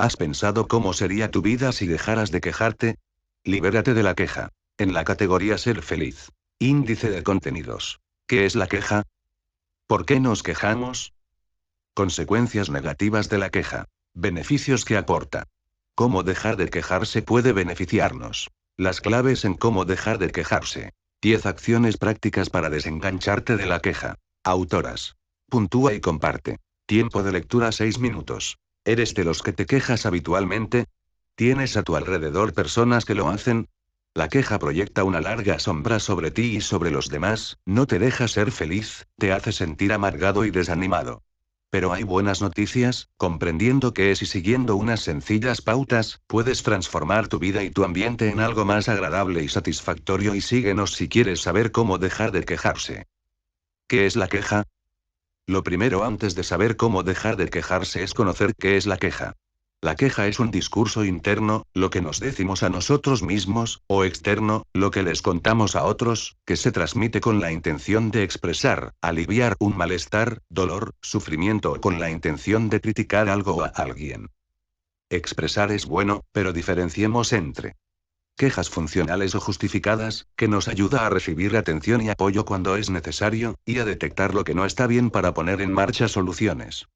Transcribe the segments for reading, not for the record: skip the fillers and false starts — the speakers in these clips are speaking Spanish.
¿Has pensado cómo sería tu vida si dejaras de quejarte? Libérate de la queja. En la categoría Ser feliz. Índice de contenidos. ¿Qué es la queja? ¿Por qué nos quejamos? Consecuencias negativas de la queja. Beneficios que aporta. ¿Cómo dejar de quejarse puede beneficiarnos? Las claves en cómo dejar de quejarse. 10 acciones prácticas para desengancharte de la queja. Autoras. Puntúa y comparte. Tiempo de lectura 6 minutos. ¿Eres de los que te quejas habitualmente? ¿Tienes a tu alrededor personas que lo hacen? La queja proyecta una larga sombra sobre ti y sobre los demás, no te deja ser feliz, te hace sentir amargado y desanimado. Pero hay buenas noticias, comprendiendo que es y siguiendo unas sencillas pautas, puedes transformar tu vida y tu ambiente en algo más agradable y satisfactorio y síguenos si quieres saber cómo dejar de quejarse. ¿Qué es la queja? Lo primero antes de saber cómo dejar de quejarse es conocer qué es la queja. La queja es un discurso interno, lo que nos decimos a nosotros mismos, o externo, lo que les contamos a otros, que se transmite con la intención de expresar, aliviar un malestar, dolor, sufrimiento o con la intención de criticar algo o a alguien. Expresar es bueno, pero diferenciemos entre quejas funcionales o justificadas, que nos ayuda a recibir atención y apoyo cuando es necesario, y a detectar lo que no está bien para poner en marcha soluciones.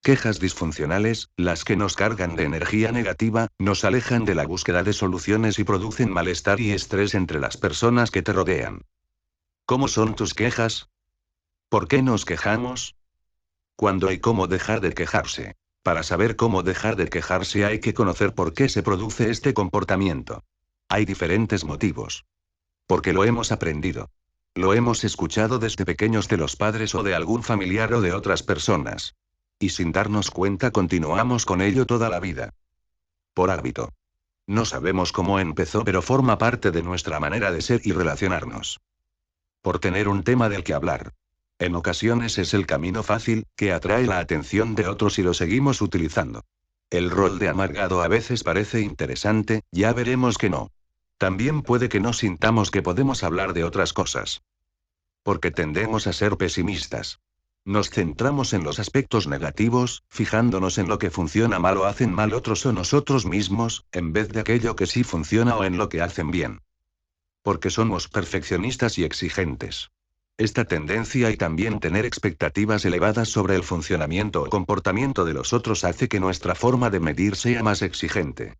Quejas disfuncionales, las que nos cargan de energía negativa, nos alejan de la búsqueda de soluciones y producen malestar y estrés entre las personas que te rodean. ¿Cómo son tus quejas? ¿Por qué nos quejamos? ¿Cuándo y cómo dejar de quejarse? Para saber cómo dejar de quejarse hay que conocer por qué se produce este comportamiento. Hay diferentes motivos. Porque lo hemos aprendido. Lo hemos escuchado desde pequeños de los padres o de algún familiar o de otras personas. Y sin darnos cuenta continuamos con ello toda la vida. Por hábito. No sabemos cómo empezó, pero forma parte de nuestra manera de ser y relacionarnos. Por tener un tema del que hablar. En ocasiones es el camino fácil, que atrae la atención de otros y lo seguimos utilizando. El rol de amargado a veces parece interesante, ya veremos que no. También puede que no sintamos que podemos hablar de otras cosas. Porque tendemos a ser pesimistas. Nos centramos en los aspectos negativos, fijándonos en lo que funciona mal o hacen mal otros o nosotros mismos, en vez de aquello que sí funciona o en lo que hacen bien. Porque somos perfeccionistas y exigentes. Esta tendencia y también tener expectativas elevadas sobre el funcionamiento o comportamiento de los otros hace que nuestra forma de medir sea más exigente.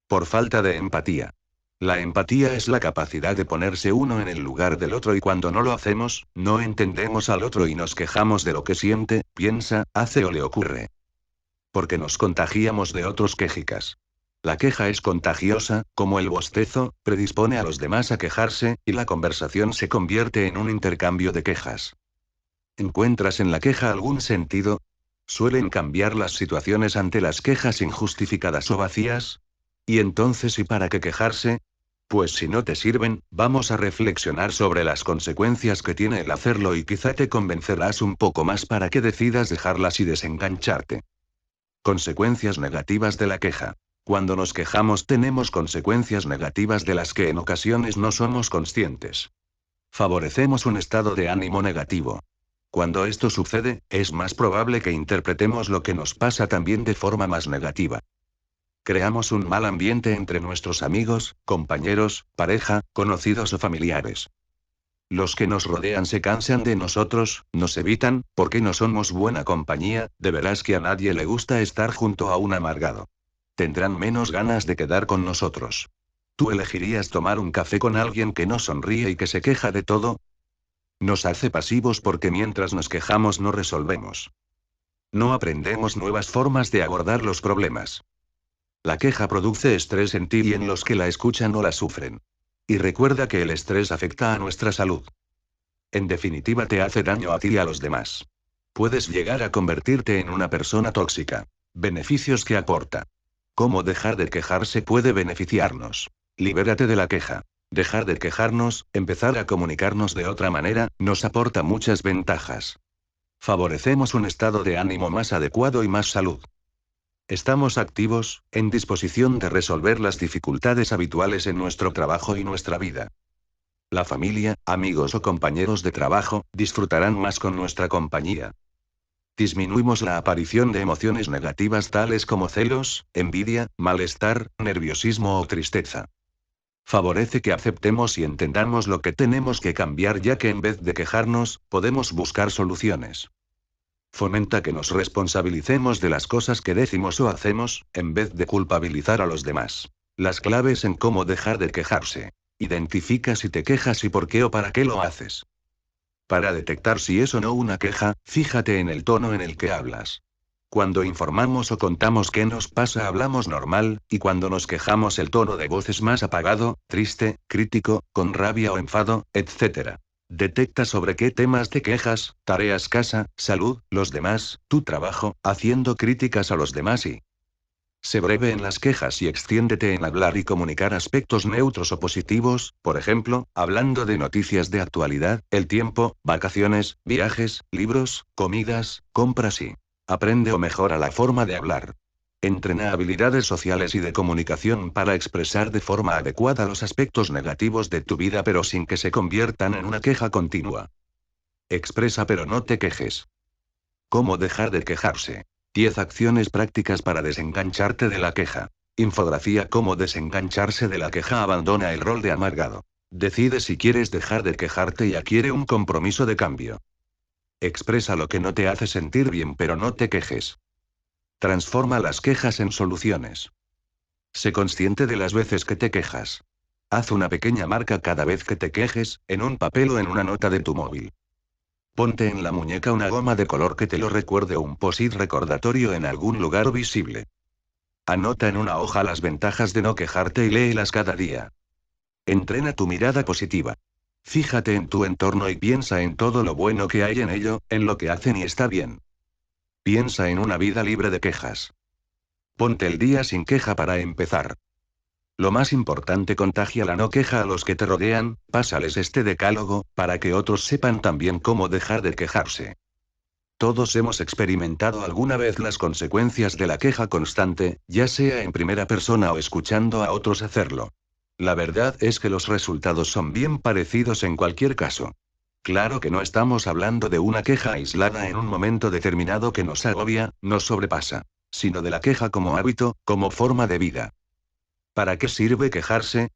Por falta de empatía. La empatía es la capacidad de ponerse uno en el lugar del otro y cuando no lo hacemos, no entendemos al otro y nos quejamos de lo que siente, piensa, hace o le ocurre. Porque nos contagiamos de otros quejicas. La queja es contagiosa, como el bostezo, predispone a los demás a quejarse, y la conversación se convierte en un intercambio de quejas. ¿Encuentras en la queja algún sentido? ¿Suelen cambiar las situaciones ante las quejas injustificadas o vacías? ¿Y entonces y para qué quejarse? Pues si no te sirven, vamos a reflexionar sobre las consecuencias que tiene el hacerlo y quizá te convencerás un poco más para que decidas dejarlas y desengancharte. Consecuencias negativas de la queja. Cuando nos quejamos tenemos consecuencias negativas de las que en ocasiones no somos conscientes. Favorecemos un estado de ánimo negativo. Cuando esto sucede, es más probable que interpretemos lo que nos pasa también de forma más negativa. Creamos un mal ambiente entre nuestros amigos, compañeros, pareja, conocidos o familiares. Los que nos rodean se cansan de nosotros, nos evitan, porque no somos buena compañía, de veras que a nadie le gusta estar junto a un amargado. Tendrán menos ganas de quedar con nosotros. ¿Tú elegirías tomar un café con alguien que no sonríe y que se queja de todo? Nos hace pasivos porque mientras nos quejamos no resolvemos. No aprendemos nuevas formas de abordar los problemas. La queja produce estrés en ti y en los que la escuchan o la sufren. Y recuerda que el estrés afecta a nuestra salud. En definitiva te hace daño a ti y a los demás. Puedes llegar a convertirte en una persona tóxica. Beneficios que aporta. ¿Cómo dejar de quejarse puede beneficiarnos? Libérate de la queja. Dejar de quejarnos, empezar a comunicarnos de otra manera, nos aporta muchas ventajas. Favorecemos un estado de ánimo más adecuado y más salud. Estamos activos, en disposición de resolver las dificultades habituales en nuestro trabajo y nuestra vida. La familia, amigos o compañeros de trabajo, disfrutarán más con nuestra compañía. Disminuimos la aparición de emociones negativas tales como celos, envidia, malestar, nerviosismo o tristeza. Favorece que aceptemos y entendamos lo que tenemos que cambiar, ya que en vez de quejarnos, podemos buscar soluciones. Fomenta que nos responsabilicemos de las cosas que decimos o hacemos, en vez de culpabilizar a los demás. Las claves en cómo dejar de quejarse. Identifica si te quejas y por qué o para qué lo haces. Para detectar si es o no una queja, fíjate en el tono en el que hablas. Cuando informamos o contamos qué nos pasa hablamos normal, y cuando nos quejamos el tono de voz es más apagado, triste, crítico, con rabia o enfado, etc. Detecta sobre qué temas te quejas: tareas, casa, salud, los demás, tu trabajo, haciendo críticas a los demás y... Sé breve en las quejas y extiéndete en hablar y comunicar aspectos neutros o positivos, por ejemplo, hablando de noticias de actualidad, el tiempo, vacaciones, viajes, libros, comidas, compras y... Aprende o mejora la forma de hablar. Entrena habilidades sociales y de comunicación para expresar de forma adecuada los aspectos negativos de tu vida, pero sin que se conviertan en una queja continua. Expresa pero no te quejes. ¿Cómo dejar de quejarse? 10 acciones prácticas para desengancharte de la queja. Infografía: ¿cómo desengancharse de la queja? Abandona el rol de amargado. Decide si quieres dejar de quejarte y adquiere un compromiso de cambio. Expresa lo que no te hace sentir bien, pero no te quejes. Transforma las quejas en soluciones. Sé consciente de las veces que te quejas. Haz una pequeña marca cada vez que te quejes, en un papel o en una nota de tu móvil. Ponte en la muñeca una goma de color que te lo recuerde o un post-it recordatorio en algún lugar visible. Anota en una hoja las ventajas de no quejarte y léelas cada día. Entrena tu mirada positiva. Fíjate en tu entorno y piensa en todo lo bueno que hay en ello, en lo que hacen y está bien. Piensa en una vida libre de quejas. Ponte el día sin queja para empezar. Lo más importante: contagia la no queja a los que te rodean, pásales este decálogo, para que otros sepan también cómo dejar de quejarse. Todos hemos experimentado alguna vez las consecuencias de la queja constante, ya sea en primera persona o escuchando a otros hacerlo. La verdad es que los resultados son bien parecidos en cualquier caso. Claro que no estamos hablando de una queja aislada en un momento determinado que nos agobia, nos sobrepasa, sino de la queja como hábito, como forma de vida. ¿Para qué sirve quejarse?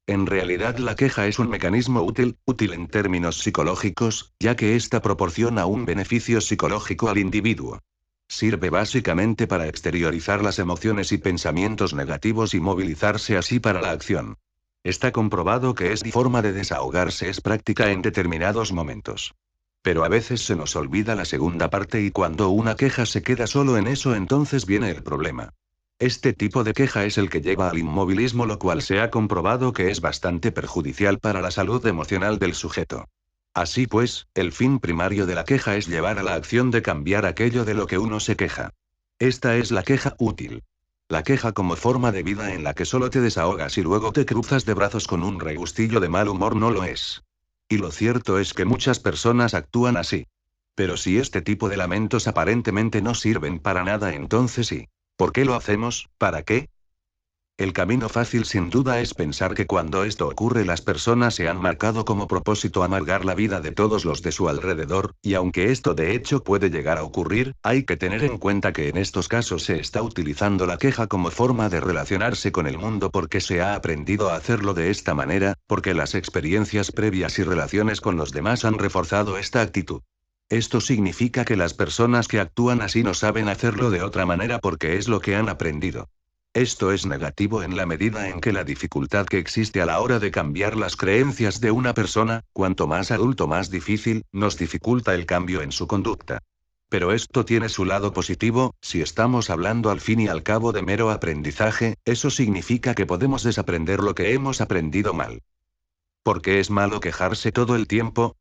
En realidad la queja es un mecanismo útil en términos psicológicos, ya que ésta proporciona un beneficio psicológico al individuo. Sirve básicamente para exteriorizar las emociones y pensamientos negativos y movilizarse así para la acción. Está comprobado que esta forma de desahogarse es práctica en determinados momentos. Pero a veces se nos olvida la segunda parte, y cuando una queja se queda solo en eso, entonces viene el problema. Este tipo de queja es el que lleva al inmovilismo, lo cual se ha comprobado que es bastante perjudicial para la salud emocional del sujeto. Así pues, el fin primario de la queja es llevar a la acción de cambiar aquello de lo que uno se queja. Esta es la queja útil. La queja como forma de vida en la que solo te desahogas y luego te cruzas de brazos con un regustillo de mal humor no lo es. Y lo cierto es que muchas personas actúan así. Pero si este tipo de lamentos aparentemente no sirven para nada, entonces sí. ¿Por qué lo hacemos? ¿Para qué? El camino fácil sin duda es pensar que cuando esto ocurre las personas se han marcado como propósito amargar la vida de todos los de su alrededor, y aunque esto de hecho puede llegar a ocurrir, hay que tener en cuenta que en estos casos se está utilizando la queja como forma de relacionarse con el mundo porque se ha aprendido a hacerlo de esta manera, porque las experiencias previas y relaciones con los demás han reforzado esta actitud. Esto significa que las personas que actúan así no saben hacerlo de otra manera porque es lo que han aprendido. Esto es negativo en la medida en que la dificultad que existe a la hora de cambiar las creencias de una persona, cuanto más adulto más difícil, nos dificulta el cambio en su conducta. Pero esto tiene su lado positivo: si estamos hablando al fin y al cabo de mero aprendizaje, eso significa que podemos desaprender lo que hemos aprendido mal. ¿Por qué es malo quejarse todo el tiempo?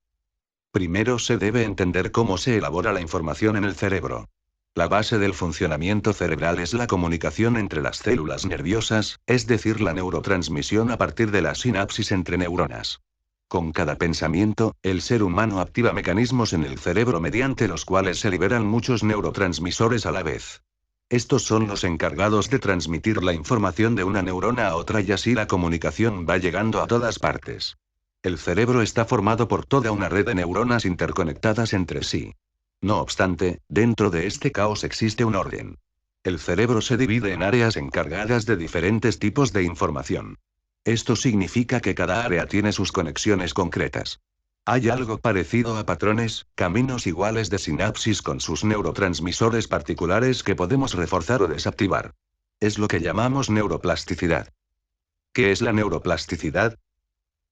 Primero se debe entender cómo se elabora la información en el cerebro. La base del funcionamiento cerebral es la comunicación entre las células nerviosas, es decir, la neurotransmisión a partir de la sinapsis entre neuronas. Con cada pensamiento, el ser humano activa mecanismos en el cerebro mediante los cuales se liberan muchos neurotransmisores a la vez. Estos son los encargados de transmitir la información de una neurona a otra, y así la comunicación va llegando a todas partes. El cerebro está formado por toda una red de neuronas interconectadas entre sí. No obstante, dentro de este caos existe un orden. El cerebro se divide en áreas encargadas de diferentes tipos de información. Esto significa que cada área tiene sus conexiones concretas. Hay algo parecido a patrones, caminos iguales de sinapsis con sus neurotransmisores particulares que podemos reforzar o desactivar. Es lo que llamamos neuroplasticidad. ¿Qué es la neuroplasticidad?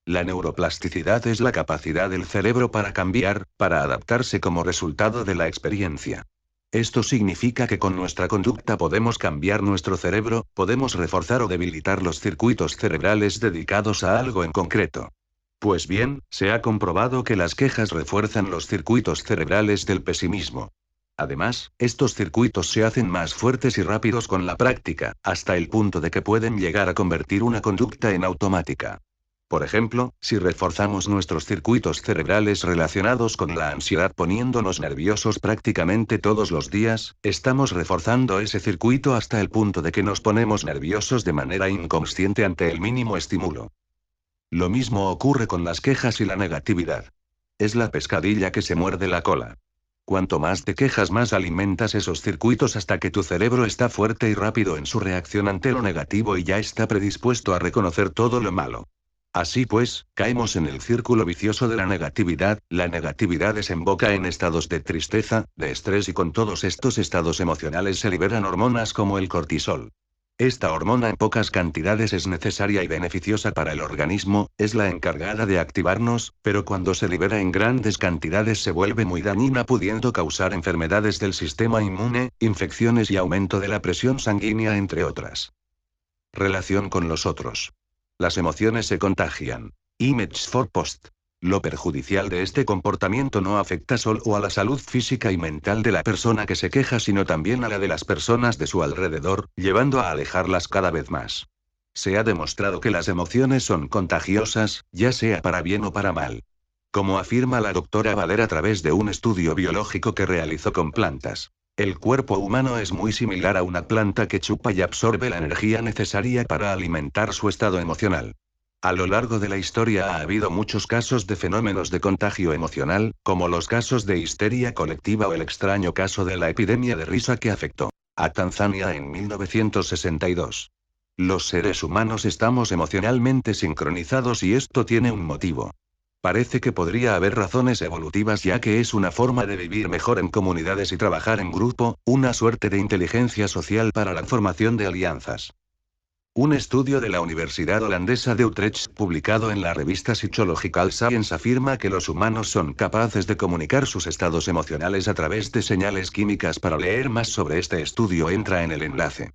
La neuroplasticidad es la capacidad del cerebro para cambiar, para adaptarse como resultado de la experiencia. Esto significa que con nuestra conducta podemos cambiar nuestro cerebro, podemos reforzar o debilitar los circuitos cerebrales dedicados a algo en concreto. Pues bien, se ha comprobado que las quejas refuerzan los circuitos cerebrales del pesimismo. Además, estos circuitos se hacen más fuertes y rápidos con la práctica, hasta el punto de que pueden llegar a convertir una conducta en automática. Por ejemplo, si reforzamos nuestros circuitos cerebrales relacionados con la ansiedad poniéndonos nerviosos prácticamente todos los días, estamos reforzando ese circuito hasta el punto de que nos ponemos nerviosos de manera inconsciente ante el mínimo estímulo. Lo mismo ocurre con las quejas y la negatividad. Es la pescadilla que se muerde la cola. Cuanto más te quejas, más alimentas esos circuitos hasta que tu cerebro está fuerte y rápido en su reacción ante lo negativo y ya está predispuesto a reconocer todo lo malo. Así pues, caemos en el círculo vicioso de la negatividad desemboca en estados de tristeza, de estrés y con todos estos estados emocionales se liberan hormonas como el cortisol. Esta hormona en pocas cantidades es necesaria y beneficiosa para el organismo, es la encargada de activarnos, pero cuando se libera en grandes cantidades se vuelve muy dañina pudiendo causar enfermedades del sistema inmune, infecciones y aumento de la presión sanguínea entre otras. Relación con los otros. Las emociones se contagian. Image for Post. Lo perjudicial de este comportamiento no afecta solo a la salud física y mental de la persona que se queja, sino también a la de las personas de su alrededor, llevando a alejarlas cada vez más. Se ha demostrado que las emociones son contagiosas, ya sea para bien o para mal. Como afirma la doctora Bader a través de un estudio biológico que realizó con plantas. El cuerpo humano es muy similar a una planta que chupa y absorbe la energía necesaria para alimentar su estado emocional. A lo largo de la historia ha habido muchos casos de fenómenos de contagio emocional, como los casos de histeria colectiva o el extraño caso de la epidemia de risa que afectó a Tanzania en 1962. Los seres humanos estamos emocionalmente sincronizados y esto tiene un motivo. Parece que podría haber razones evolutivas ya que es una forma de vivir mejor en comunidades y trabajar en grupo, una suerte de inteligencia social para la formación de alianzas. Un estudio de la Universidad Holandesa de Utrecht publicado en la revista Psychological Science afirma que los humanos son capaces de comunicar sus estados emocionales a través de señales químicas. Para leer más sobre este estudio entra en el enlace.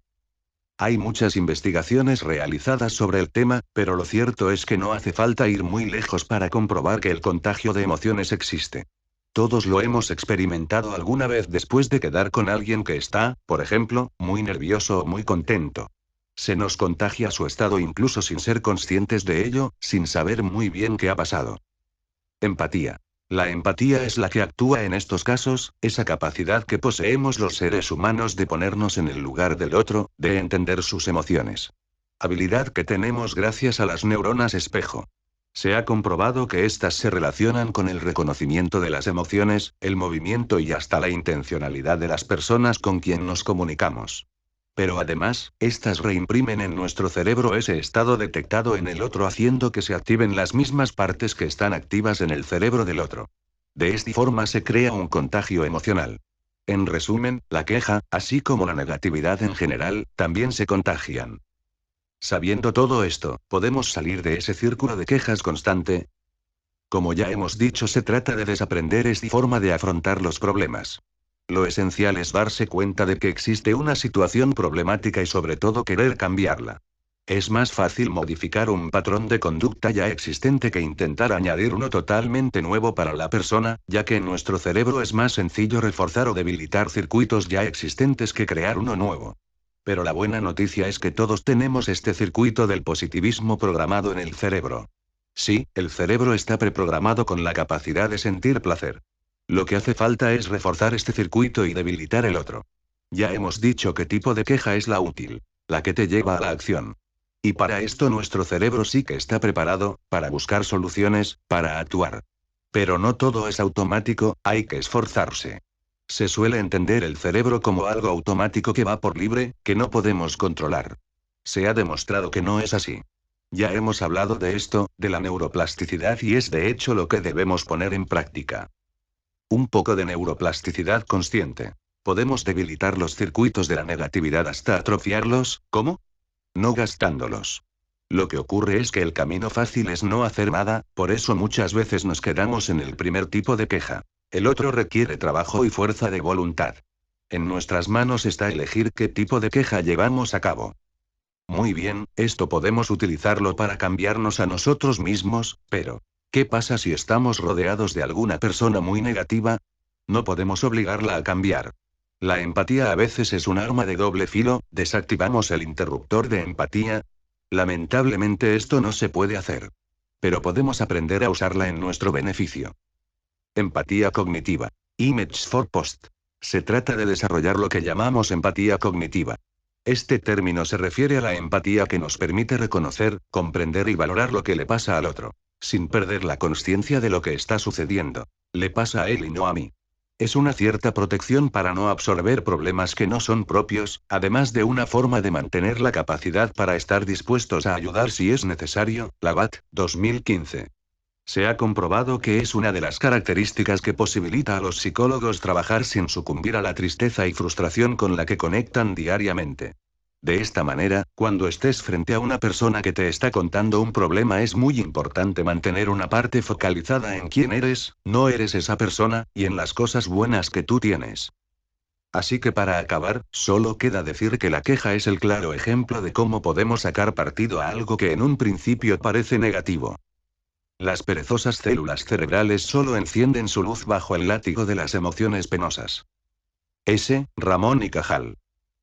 Hay muchas investigaciones realizadas sobre el tema, pero lo cierto es que no hace falta ir muy lejos para comprobar que el contagio de emociones existe. Todos lo hemos experimentado alguna vez después de quedar con alguien que está, por ejemplo, muy nervioso o muy contento. Se nos contagia su estado incluso sin ser conscientes de ello, sin saber muy bien qué ha pasado. Empatía. La empatía es la que actúa en estos casos, esa capacidad que poseemos los seres humanos de ponernos en el lugar del otro, de entender sus emociones. Habilidad que tenemos gracias a las neuronas espejo. Se ha comprobado que éstas se relacionan con el reconocimiento de las emociones, el movimiento y hasta la intencionalidad de las personas con quien nos comunicamos. Pero además, estas reimprimen en nuestro cerebro ese estado detectado en el otro haciendo que se activen las mismas partes que están activas en el cerebro del otro. De esta forma se crea un contagio emocional. En resumen, la queja, así como la negatividad en general, también se contagian. Sabiendo todo esto, ¿podemos salir de ese círculo de quejas constante? Como ya hemos dicho, se trata de desaprender esta forma de afrontar los problemas. Lo esencial es darse cuenta de que existe una situación problemática y sobre todo querer cambiarla. Es más fácil modificar un patrón de conducta ya existente que intentar añadir uno totalmente nuevo para la persona, ya que en nuestro cerebro es más sencillo reforzar o debilitar circuitos ya existentes que crear uno nuevo. Pero la buena noticia es que todos tenemos este circuito del positivismo programado en el cerebro. Sí, el cerebro está preprogramado con la capacidad de sentir placer. Lo que hace falta es reforzar este circuito y debilitar el otro. Ya hemos dicho qué tipo de queja es la útil, la que te lleva a la acción. Y para esto nuestro cerebro sí que está preparado, para buscar soluciones, para actuar. Pero no todo es automático, hay que esforzarse. Se suele entender el cerebro como algo automático que va por libre, que no podemos controlar. Se ha demostrado que no es así. Ya hemos hablado de esto, de la neuroplasticidad, y es de hecho lo que debemos poner en práctica. Un poco de neuroplasticidad consciente. Podemos debilitar los circuitos de la negatividad hasta atrofiarlos, ¿cómo? No gastándolos. Lo que ocurre es que el camino fácil es no hacer nada, por eso muchas veces nos quedamos en el primer tipo de queja. El otro requiere trabajo y fuerza de voluntad. En nuestras manos está elegir qué tipo de queja llevamos a cabo. Muy bien, esto podemos utilizarlo para cambiarnos a nosotros mismos, pero ¿qué pasa si estamos rodeados de alguna persona muy negativa? No podemos obligarla a cambiar. La empatía a veces es un arma de doble filo, desactivamos el interruptor de empatía. Lamentablemente esto no se puede hacer. Pero podemos aprender a usarla en nuestro beneficio. Empatía cognitiva. Images for Post. Se trata de desarrollar lo que llamamos empatía cognitiva. Este término se refiere a la empatía que nos permite reconocer, comprender y valorar lo que le pasa al otro, sin perder la conciencia de lo que está sucediendo. Le pasa a él y no a mí. Es una cierta protección para no absorber problemas que no son propios, además de una forma de mantener la capacidad para estar dispuestos a ayudar si es necesario. Labat, 2015. Se ha comprobado que es una de las características que posibilita a los psicólogos trabajar sin sucumbir a la tristeza y frustración con la que conectan diariamente. De esta manera, cuando estés frente a una persona que te está contando un problema, es muy importante mantener una parte focalizada en quién eres, no eres esa persona, y en las cosas buenas que tú tienes. Así que para acabar, solo queda decir que la queja es el claro ejemplo de cómo podemos sacar partido a algo que en un principio parece negativo. Las perezosas células cerebrales solo encienden su luz bajo el látigo de las emociones penosas. S. Ramón y Cajal.